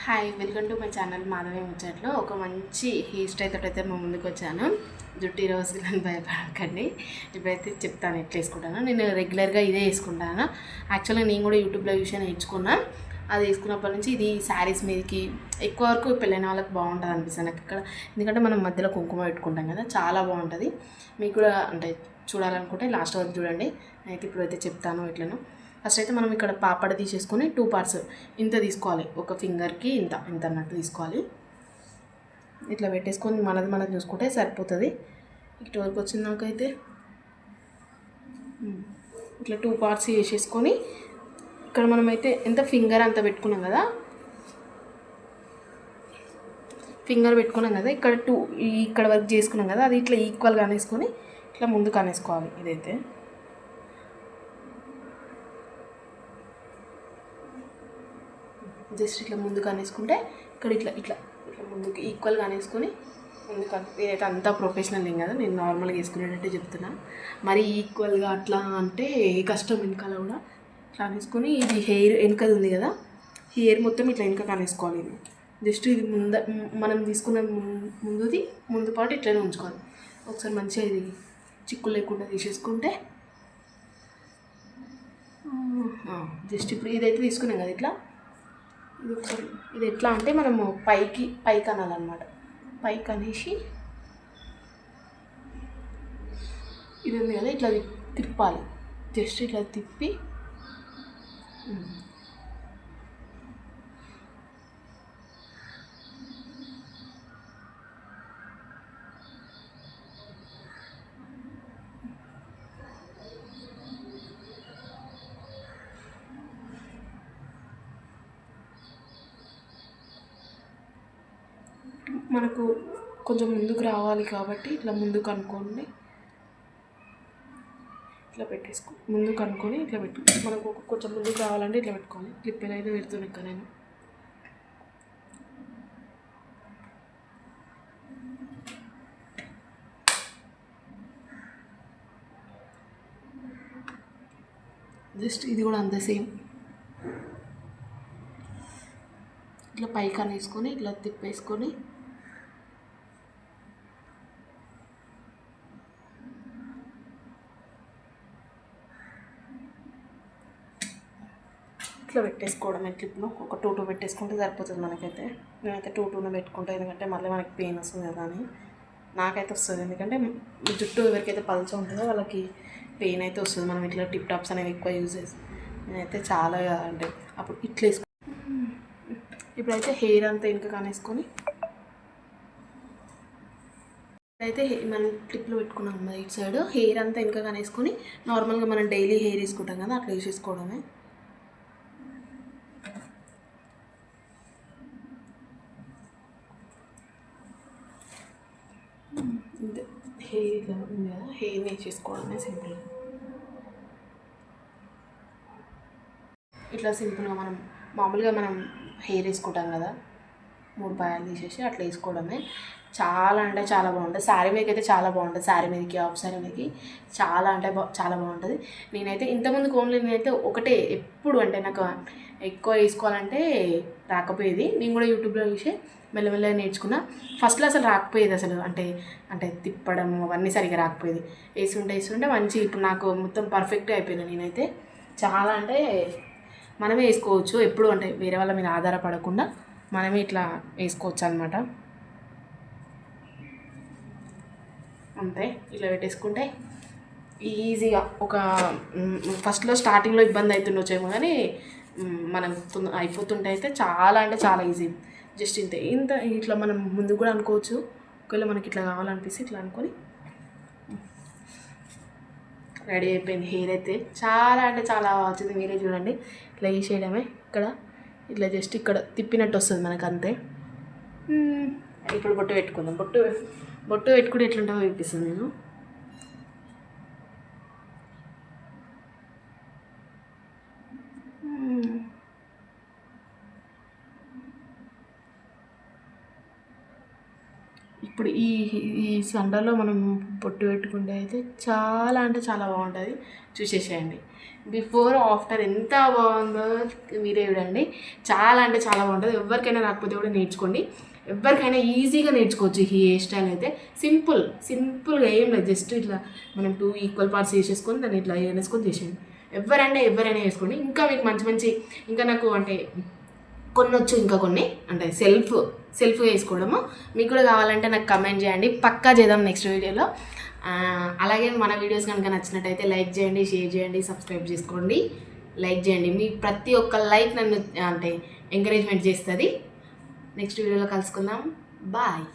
Hi, welcome to my channel Madhavi ముచ్చట్లో. ఒక మంచి హెయిర్ స్టైల్ తోటైతే మా ముందుకు వచ్చాను. జుట్టు రోజు నన్ను భయపడకండి. ఇప్పుడైతే చెప్తాను ఎట్లా వేసుకుంటాను. నేను రెగ్యులర్గా ఇదే వేసుకుంటాను. యాక్చువల్గా నేను కూడా యూట్యూబ్లో చూసి నేర్చుకున్నాను. అది వేసుకున్నప్పటి నుంచి ఇది శారీస్ మీదకి ఎక్కువ వరకు పెళ్ళైన వాళ్ళకి బాగుంటుంది అనిపిస్తుంది నాకు ఇక్కడ. ఎందుకంటే మనం మధ్యలో కుంకుమ పెట్టుకుంటాం కదా, చాలా బాగుంటుంది. మీకు కూడా అంటే చూడాలనుకుంటే లాస్ట్ వరకు చూడండి. అయితే ఇప్పుడైతే చెప్తాను ఎట్లనో. ఫస్ట్ అయితే మనం ఇక్కడ పాపడ తీసేసుకొని 2 పార్ట్స్ ఇంత తీసుకోవాలి. ఒక ఫింగర్కి ఇంత ఇంత అన్నట్టు తీసుకోవాలి. ఇట్లా పెట్టేసుకొని మనది చూసుకుంటే సరిపోతుంది. ఇటు వరకు వచ్చినాకైతే ఇట్లా 2 పార్ట్స్ వేసేసుకొని ఇక్కడ మనమైతే ఎంత ఫింగర్ అంత పెట్టుకున్నాం కదా, ఇక్కడ ఇక్కడ వరకు చేసుకున్నాం కదా, అది ఇట్లా ఈక్వల్గా అనేసుకొని ఇట్లా ముందుకు అనేసుకోవాలి. ఇదైతే జస్ట్ ఇట్లా ముందుకు అనేసుకుంటే ఇక్కడ ఇట్లా ఇట్లా ఇట్లా ముందుకు ఈక్వల్గా అనేసుకొని ముందుకు. నేనైతే అంతా ప్రొఫెషనల్ ఏం కదా, నేను నార్మల్గా వేసుకునేటట్టే చెప్తున్నా. మరి ఈక్వల్గా అట్లా అంటే కష్టం. వెనకాల కూడా ఇట్లా అనేసుకొని ఇది హెయిర్ వెనకది ఉంది కదా, హెయిర్ మొత్తం ఇట్లా వెనక అనేసుకోవాలి. ఇది జస్ట్ ఇది మనం తీసుకున్న ముందు పాటు ఇట్లనే ఉంచుకోవాలి. ఒకసారి మంచిగా ఇది చిక్కులు లేకుండా తీసేసుకుంటే జస్ట్ ఇప్పుడు ఇదైతే తీసుకున్నాం కదా ఇట్లా. ఇది ఎట్లా అంటే మనము పైకి అనాలన్నమాట. పైకి అనేసి ఇది ఉంది కదా, ఇట్లా తిప్పాలి. జస్ట్ ఇట్లా తిప్పి మనకు కొంచెం ముందుకు రావాలి కాబట్టి ఇట్లా ముందుకు అనుకోండి, ఇట్లా ముందుకు అనుకొని ఇట్లా పెట్టుకోండి. మనకు కొంచెం ముందుకు రావాలంటే ఇట్లా పెట్టుకోవాలి. క్లిప్ ఎలా అయితే పెడుతున్నాను ఇక్కడ నేను. జస్ట్ ఇది కూడా అంతే సేమ్. ఇట్లా పైకి అనేసుకొని ఇట్లా తిప్పేసుకొని ఇట్లా పెట్టేసుకోవడమే. క్లిప్లో ఒక 2 పెట్టేసుకుంటే సరిపోతుంది మనకైతే. నేనైతే 2 పెట్టుకుంటాను, ఎందుకంటే మళ్ళీ మనకి పెయిన్ వస్తుంది కదా అని. నాకైతే వస్తుంది, ఎందుకంటే జుట్టు ఎవరికైతే పల్చ ఉంటుందో వాళ్ళకి పెయిన్ అయితే వస్తుంది. మనం ఇట్లా టిప్ టాప్స్ అనేవి ఎక్కువ యూజ్ చేస్తాం. నేనైతే చాలా అంటే అప్పుడు ఇట్లా వేసుకుంటాను. ఇప్పుడైతే హెయిర్ అంతా వెనుక కానేసుకొని అయితే మనం క్లిప్లో పెట్టుకున్నాం కదా ఇటు సైడ్, హెయిర్ అంతా వెనుక కానేసుకొని నార్మల్గా మనం డైలీ హెయిర్ వేసుకుంటాం కదా అట్లా వేసేసుకోవడమే. హెయిర్ ఇట్లా ఉంది కదా, హెయిర్ని వేసేసుకోవడమే సింపుల్గా. ఇట్లా సింపుల్గా మనం మామూలుగా హెయిర్ వేసుకుంటాం కదా, 3 పాయలు తీసేసి అట్లా వేసుకోవడమే. చాలా అంటే చాలా బాగుంటుంది. శారీ మీదకి అయితే చాలా బాగుంటుంది. శారీ మీదకి ఆఫ్ శారీ మీదకి చాలా అంటే చాలా బాగుంటుంది. నేనైతే ఇంతకుముందుకు ఓన్లీ నేనైతే ఒకటే ఎప్పుడు అంటే నాకు ఎక్కువ వేసుకోవాలంటే రాకపోయేది. నేను కూడా యూట్యూబ్లో చూసి మెల్లమెల్లగా నేర్చుకున్నా. ఫస్ట్లో అసలు రాకపోయేది, అసలు అంటే తిప్పడం అవన్నీ సరిగ్గా రాకపోయేది. వేస్తుంటే మంచి ఇప్పుడు నాకు మొత్తం పర్ఫెక్ట్గా అయిపోయినా. నేనైతే చాలా అంటే మనమే వేసుకోవచ్చు, ఎప్పుడు అంటే వేరే వాళ్ళ మీద ఆధారపడకుండా మనమే ఇట్లా వేసుకోవచ్చు అనమాట. అంతే, ఇట్లా పెట్టేసుకుంటే ఈజీగా ఒక ఫస్ట్లో స్టార్టింగ్లో ఇబ్బంది అవుతుండొచ్చేమో, కానీ మనం అయిపోతుంటే అయితే చాలా అంటే చాలా ఈజీ. జస్ట్ ఇంత ఇట్లా మనం ముందు కూడా అనుకోవచ్చు. ఒకవేళ మనకి ఇట్లా కావాలనిపిస్తే ఇట్లా అనుకొని రెడీ అయిపోయింది. హెయిర్ అయితే చాలా అంటే చాలా వచ్చింది. మీరే చూడండి, ఇట్లా వేసేయడమే. ఇట్లా జస్ట్ ఇక్కడ తిప్పినట్టు వస్తుంది మనకు, అంతే. ఇప్పుడు బొట్టు పెట్టుకుందాం. బొట్టు పెట్టుకుంటే ఎట్లుంటుందో చూపిస్తుంది నేను. ఇప్పుడు ఈ సండలో మనం పొట్టు పెట్టుకుంటే అయితే చాలా అంటే చాలా బాగుంటుంది. చూసేసేయండి. బిఫోర్ ఆఫ్టర్ ఎంత బాగుందో మీరే చూడండి. చాలా అంటే చాలా బాగుంటుంది. ఎవరికైనా రాకపోతే కూడా నేర్చుకోండి. ఎవరికైనా ఈజీగా నేర్చుకోవచ్చు. ఈ హెయిర్ స్టైల్ అయితే సింపుల్గా ఏం లేదు. జస్ట్ ఇట్లా మనం 2 ఈక్వల్ పార్ట్స్ వేసేసుకొని దాన్ని ఇట్లా వేసుకొని చేసేయండి. ఎవరైనా వేసుకోండి. ఇంకా మీకు మంచి ఇంకా నాకు అంటే కొన్ని వచ్చు, ఇంకా కొన్ని అంటే సెల్ఫ్ వేసుకోవడము. మీకు కూడా కావాలంటే నాకు కమెంట్ చేయండి, పక్కా చేద్దాం నెక్స్ట్ వీడియోలో. అలాగే మన వీడియోస్ కనుక నచ్చినట్టయితే లైక్ చేయండి, షేర్ చేయండి, సబ్స్క్రైబ్ చేసుకోండి. లైక్ చేయండి. మీ ప్రతి ఒక్క లైక్ నన్ను అంటే ఎంకరేజ్మెంట్ చేస్తుంది. నెక్స్ట్ వీడియోలో కలుసుకుందాం. బాయ్.